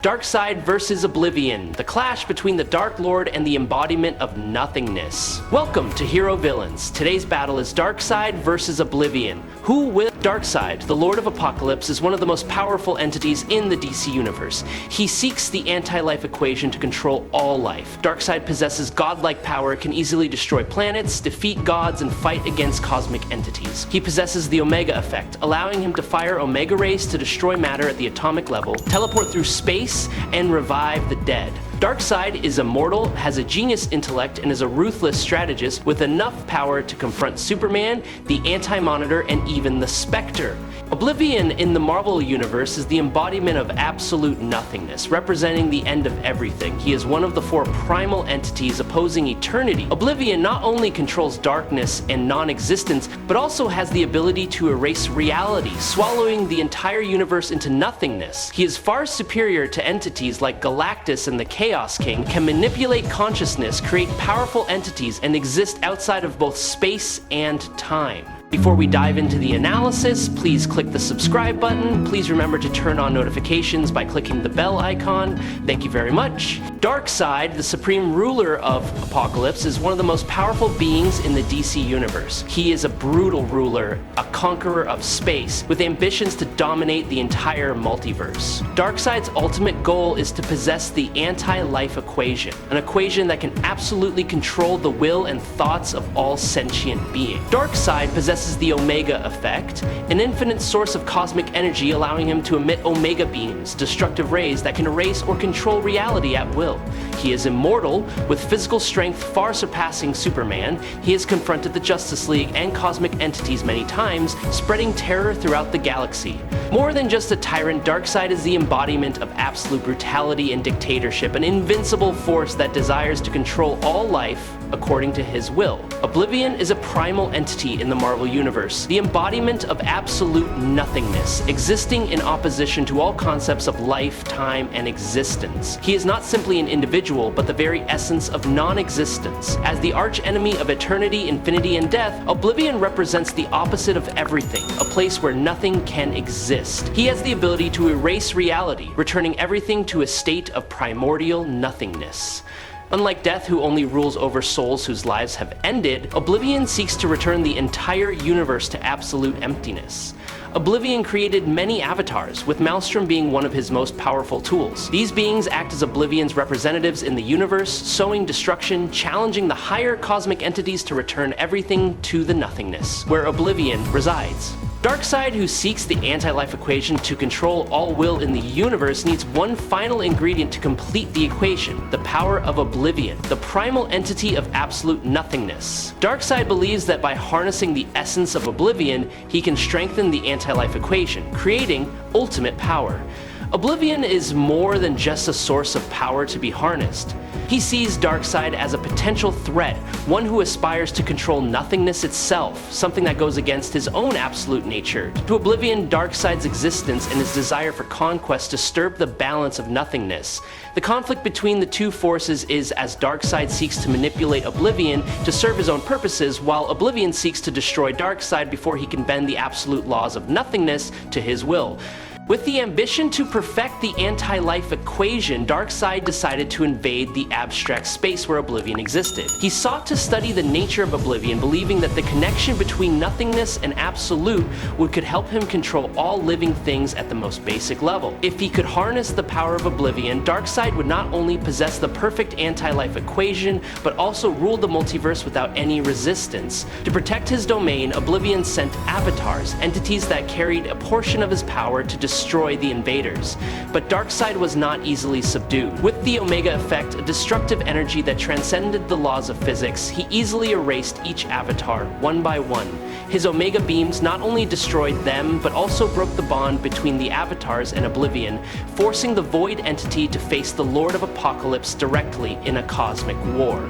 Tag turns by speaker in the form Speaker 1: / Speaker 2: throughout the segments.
Speaker 1: Darkseid versus Oblivion, the clash between the Dark Lord and the embodiment of Nothingness. Welcome to Hero Villains. Today's battle is Darkseid versus Oblivion. Who will? Darkseid, the Lord of Apokolips, is one of the most powerful entities in the DC universe. He seeks the anti-life equation to control all life. Darkseid possesses godlike power, can easily destroy planets, defeat gods, and fight against cosmic entities. He possesses the Omega effect, allowing him to fire Omega rays to destroy matter at the atomic level, teleport through space, and revive the dead. Darkseid is immortal, has a genius intellect, and is a ruthless strategist with enough power to confront Superman, the Anti-Monitor, and even the Spectre. Oblivion in the Marvel universe is the embodiment of absolute nothingness, representing the end of everything. He is one of the four primal entities opposing eternity. Oblivion not only controls darkness and non-existence, but also has the ability to erase reality, swallowing the entire universe into nothingness. He is far superior to entities like Galactus and the Chaos King, can manipulate consciousness, create powerful entities, and exist outside of both space and time. Before we dive into the analysis, please click the subscribe button. Please remember to turn on notifications by clicking the bell icon. Thank you very much. Darkseid, the supreme ruler of Apokolips, is one of the most powerful beings in the DC universe. He is a brutal ruler, a conqueror of space, with ambitions to dominate the entire multiverse. Darkseid's ultimate goal is to possess the anti-life equation, an equation that can absolutely control the will and thoughts of all sentient beings. Darkseid possesses the Omega effect, an infinite source of cosmic energy allowing him to emit Omega beams, destructive rays that can erase or control reality at will. He is immortal, with physical strength far surpassing Superman. He has confronted the Justice League and cosmic entities many times, spreading terror throughout the galaxy. More than just a tyrant, Darkseid is the embodiment of absolute brutality and dictatorship, an invincible force that desires to control all life according to his will. Oblivion is a primal entity in the Marvel universe, the embodiment of absolute nothingness, existing in opposition to all concepts of life, time, and existence. He is not simply an individual, but the very essence of non-existence. As the arch-enemy of eternity, infinity, and death, Oblivion represents the opposite of everything, a place where nothing can exist. He has the ability to erase reality, returning everything to a state of primordial nothingness. Unlike Death, who only rules over souls whose lives have ended, Oblivion seeks to return the entire universe to absolute emptiness. Oblivion created many avatars, with Maelstrom being one of his most powerful tools. These beings act as Oblivion's representatives in the universe, sowing destruction, challenging the higher cosmic entities to return everything to the nothingness, where Oblivion resides. Darkseid, who seeks the anti-life equation to control all will in the universe, needs one final ingredient to complete the equation: the power of Oblivion, the primal entity of absolute nothingness. Darkseid believes that by harnessing the essence of Oblivion, he can strengthen the anti-life equation, creating ultimate power. Oblivion is more than just a source of power to be harnessed. He sees Darkseid as a potential threat, one who aspires to control nothingness itself, something that goes against his own absolute nature. To Oblivion, Darkseid's existence and his desire for conquest disturb the balance of nothingness. The conflict between the two forces is as Darkseid seeks to manipulate Oblivion to serve his own purposes, while Oblivion seeks to destroy Darkseid before he can bend the absolute laws of nothingness to his will. With the ambition to perfect the anti-life equation, Darkseid decided to invade the abstract space where Oblivion existed. He sought to study the nature of Oblivion, believing that the connection between nothingness and absolute could help him control all living things at the most basic level. If he could harness the power of Oblivion, Darkseid would not only possess the perfect anti-life equation, but also rule the multiverse without any resistance. To protect his domain, Oblivion sent avatars, entities that carried a portion of his power to destroy the invaders. But Darkseid was not easily subdued. With the Omega effect, a destructive energy that transcended the laws of physics, he easily erased each avatar one by one. His Omega beams not only destroyed them, but also broke the bond between the avatars and Oblivion, forcing the Void entity to face the Lord of Apokolips directly in a cosmic war.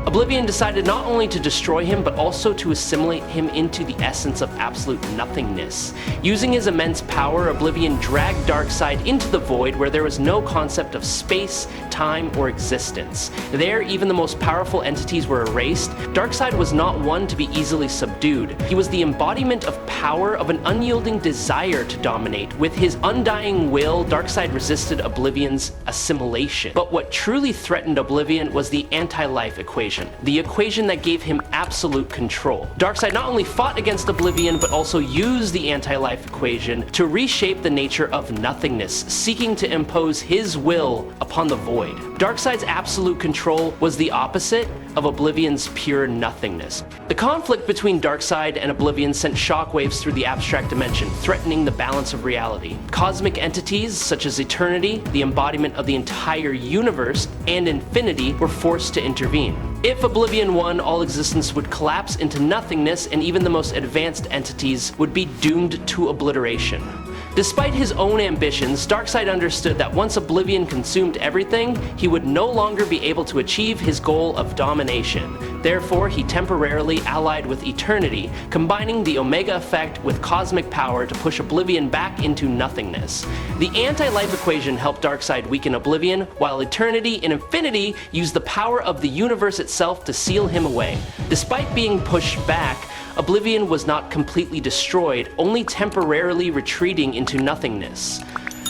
Speaker 1: Oblivion decided not only to destroy him, but also to assimilate him into the essence of absolute nothingness. Using his immense power, Oblivion dragged Darkseid into the Void, where there was no concept of space, time, or existence. There, even the most powerful entities were erased. Darkseid was not one to be easily subdued. He was the embodiment of power, of an unyielding desire to dominate. With his undying will, Darkseid resisted Oblivion's assimilation. But what truly threatened Oblivion was the anti-life equation, the equation that gave him absolute control. Darkseid not only fought against Oblivion, but also used the anti-life equation to reshape the nature of nothingness, seeking to impose his will upon the void. Darkseid's absolute control was the opposite of Oblivion's pure nothingness. The conflict between Darkseid and Oblivion sent shockwaves through the abstract dimension, threatening the balance of reality. Cosmic entities such as Eternity, the embodiment of the entire universe, and Infinity were forced to intervene. If Oblivion won, all existence would collapse into nothingness, and even the most advanced entities would be doomed to obliteration. Despite his own ambitions, Darkseid understood that once Oblivion consumed everything, he would no longer be able to achieve his goal of domination. Therefore, he temporarily allied with Eternity, combining the Omega effect with cosmic power to push Oblivion back into nothingness. The anti-life equation helped Darkseid weaken Oblivion, while Eternity and Infinity used the power of the universe itself to seal him away. Despite being pushed back, Oblivion was not completely destroyed, only temporarily retreating into nothingness.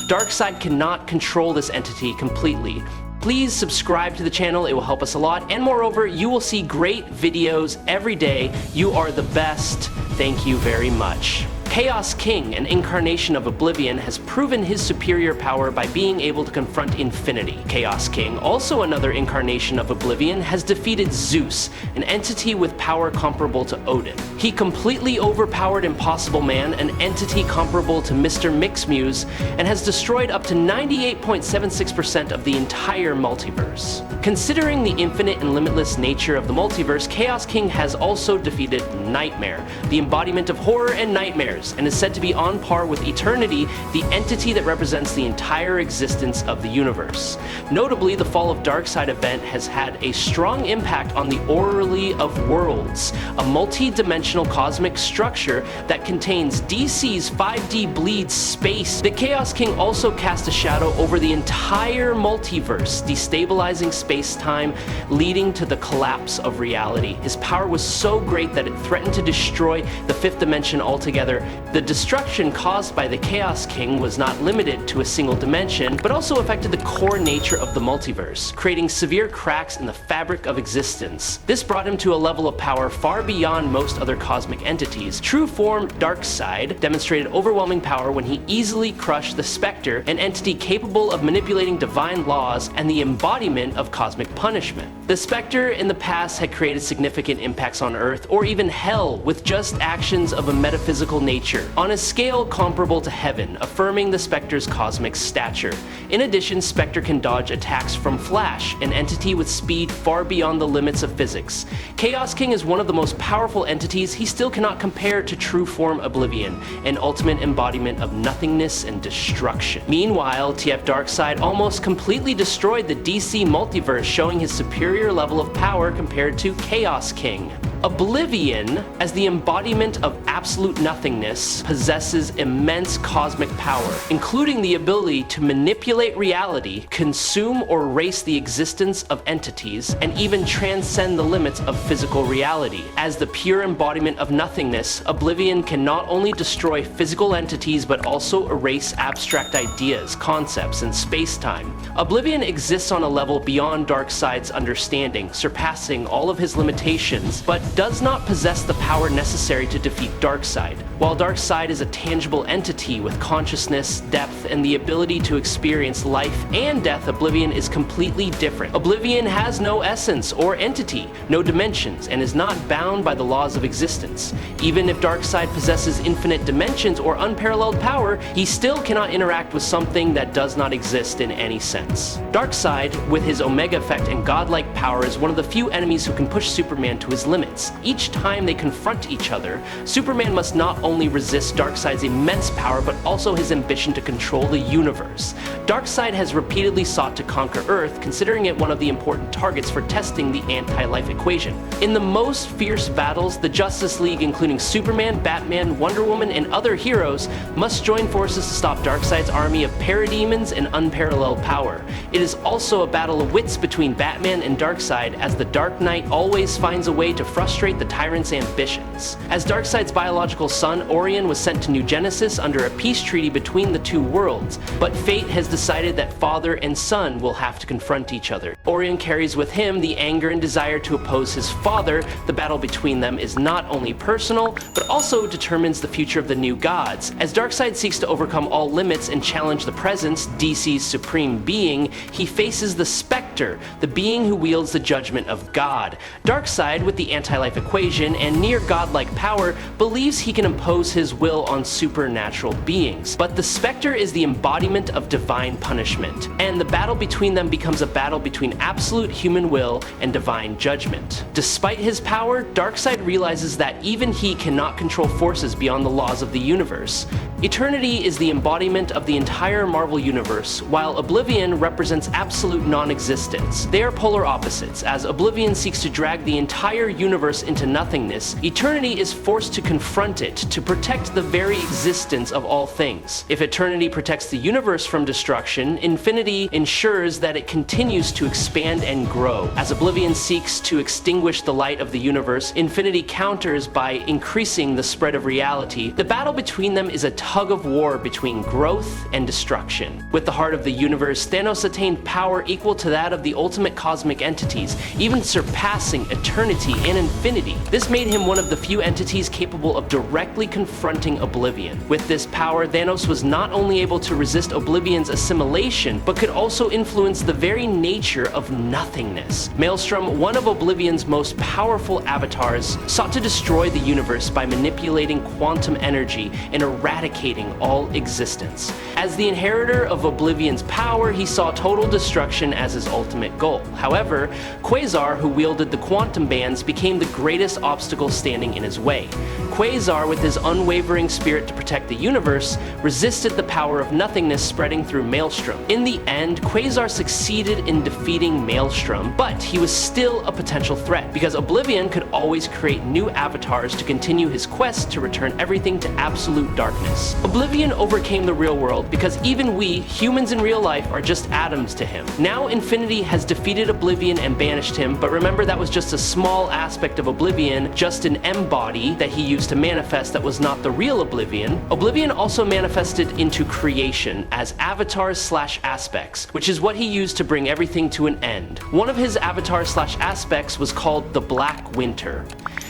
Speaker 1: Darkseid cannot control this entity completely. Please subscribe to the channel, it will help us a lot, and moreover, you will see great videos every day. You are the best. Thank you very much. Chaos King, an incarnation of Oblivion, has proven his superior power by being able to confront Infinity. Chaos King, also another incarnation of Oblivion, has defeated Zeus, an entity with power comparable to Odin. He completely overpowered Impossible Man, an entity comparable to Mr. Mixmuse, and has destroyed up to 98.76% of the entire multiverse. Considering the infinite and limitless nature of the multiverse, Chaos King has also defeated Nightmare, the embodiment of horror and nightmares, and is said to be on par with Eternity, the entity that represents the entire existence of the universe. Notably, the Fall of Darkseid event has had a strong impact on the Orrery of Worlds, a multi-dimensional cosmic structure that contains DC's 5D Bleed space. The Chaos King also cast a shadow over the entire multiverse, destabilizing space-time, leading to the collapse of reality. His power was so great that it threatened to destroy the fifth dimension altogether. The destruction caused by the Chaos King was not limited to a single dimension, but also affected the core nature of the multiverse, creating severe cracks in the fabric of existence. This brought him to a level of power far beyond most other cosmic entities. True form Darkseid demonstrated overwhelming power when he easily crushed the Spectre, an entity capable of manipulating divine laws and the embodiment of cosmic punishment. The Spectre in the past had created significant impacts on Earth, or even Hell, with just actions of a metaphysical nature, on a scale comparable to heaven, affirming the Spectre's cosmic stature. In addition, Spectre can dodge attacks from Flash, an entity with speed far beyond the limits of physics. Chaos King is one of the most powerful entities. He still cannot compare to true form Oblivion, an ultimate embodiment of nothingness and destruction. Meanwhile, TF Darkseid almost completely destroyed the DC multiverse, showing his superior level of power compared to Chaos King. Oblivion, as the embodiment of absolute nothingness, possesses immense cosmic power, including the ability to manipulate reality, consume or erase the existence of entities, and even transcend the limits of physical reality. As the pure embodiment of nothingness, Oblivion can not only destroy physical entities but also erase abstract ideas, concepts, and space-time. Oblivion exists on a level beyond Darkseid's understanding, surpassing all of his limitations, but does not possess the power necessary to defeat Darkseid. While Darkseid is a tangible entity with consciousness, depth, and the ability to experience life and death, Oblivion is completely different. Oblivion has no essence or entity, no dimensions, and is not bound by the laws of existence. Even if Darkseid possesses infinite dimensions or unparalleled power, he still cannot interact with something that does not exist in any sense. Darkseid, with his Omega effect and godlike power, is one of the few enemies who can push Superman to his limits. Each time they confront each other, Superman must not only resist Darkseid's immense power, but also his ambition to control the universe. Darkseid has repeatedly sought to conquer Earth, considering it one of the important targets for testing the anti-life equation. In the most fierce battles, the Justice League, including Superman, Batman, Wonder Woman, and other heroes, must join forces to stop Darkseid's army of parademons and unparalleled power. It is also a battle of wits between Batman and Darkseid, as the Dark Knight always finds a way to frustrate frustrate the tyrant's ambitions. As Darkseid's biological son, Orion, was sent to New Genesis under a peace treaty between the two worlds, but fate has decided that father and son will have to confront each other. Orion carries with him the anger and desire to oppose his father. The battle between them is not only personal, but also determines the future of the new gods. As Darkseid seeks to overcome all limits and challenge the presence, DC's supreme being, he faces the Spectre, the being who wields the judgment of God. Darkseid, with the anti-life equation and near godlike power, believes he can impose his will on supernatural beings. But the Spectre is the embodiment of divine punishment, and the battle between them becomes a battle between absolute human will and divine judgment. Despite his power, Darkseid realizes that even he cannot control forces beyond the laws of the universe. Eternity is the embodiment of the entire Marvel universe, while Oblivion represents absolute non-existence. They are polar opposites. As Oblivion seeks to drag the entire universe into nothingness, Eternity is forced to confront it, to protect the very existence of all things. If Eternity protects the universe from destruction, Infinity ensures that it continues to expand and grow. As Oblivion seeks to extinguish the light of the universe, Infinity counters by increasing the spread of reality. The battle between them is a tug of war between growth and destruction. With the heart of the universe, Thanos attained power equal to that of the ultimate cosmic entities, even surpassing eternity and infinity. This made him one of the few entities capable of directly confronting Oblivion. With this power, Thanos was not only able to resist Oblivion's assimilation, but could also influence the very nature of nothingness. Maelstrom, one of Oblivion's most powerful avatars, sought to destroy the universe by manipulating quantum energy and eradicating all existence. As the inheritor of Oblivion's power, he saw total destruction as his ultimate goal. However, Quasar, who wielded the quantum bands, became the greatest obstacle standing in his way. Quasar, with his unwavering spirit to protect the universe, resisted the power of nothingness spreading through Maelstrom. In the end, Quasar succeeded in defeating Maelstrom, but he was still a potential threat, because Oblivion could always create new avatars to continue his quest to return everything to absolute darkness. Oblivion overcame the real world because even we, humans in real life, are just atoms to him. Now Infinity has defeated Oblivion and banished him, but remember, that was just a small aspect of Oblivion, just an embody that he used to manifest that was not the real Oblivion. Oblivion also manifested into creation as avatars/aspects, which is what he used to bring everything to an end. One of his avatars/aspects was called the Black Winter.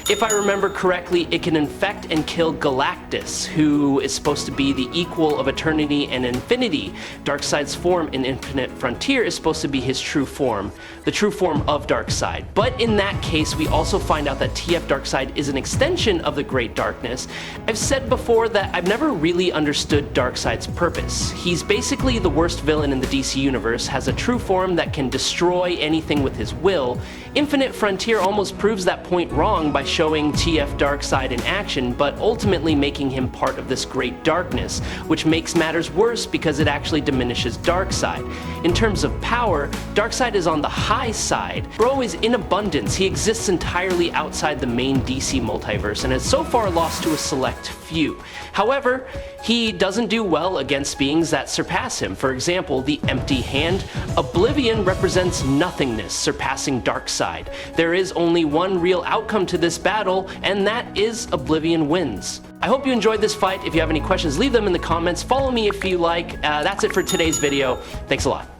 Speaker 1: If I remember correctly, it can infect and kill Galactus, who is supposed to be the equal of Eternity and Infinity. Darkseid's form in Infinite Frontier is supposed to be his true form, the true form of Darkseid. But in that case, we also find out that TF Darkseid is an extension of the Great Darkness. I've said before that I've never really understood Darkseid's purpose. He's basically the worst villain in the DC universe, has a true form that can destroy anything with his will. Infinite Frontier almost proves that point wrong by showing TF Darkseid in action, but ultimately making him part of this great darkness, which makes matters worse because it actually diminishes Darkseid. In terms of power, Darkseid is on the high side. Bro is in abundance. He exists entirely outside the main DC multiverse and has so far lost to a select few. However, he doesn't do well against beings that surpass him. For example, the Empty Hand. Oblivion represents nothingness, surpassing Darkseid. There is only one real outcome to this battle, and that is Oblivion wins. I hope you enjoyed this fight. If you have any questions, leave them in the comments. Follow me if you like. That's it for today's video. Thanks a lot.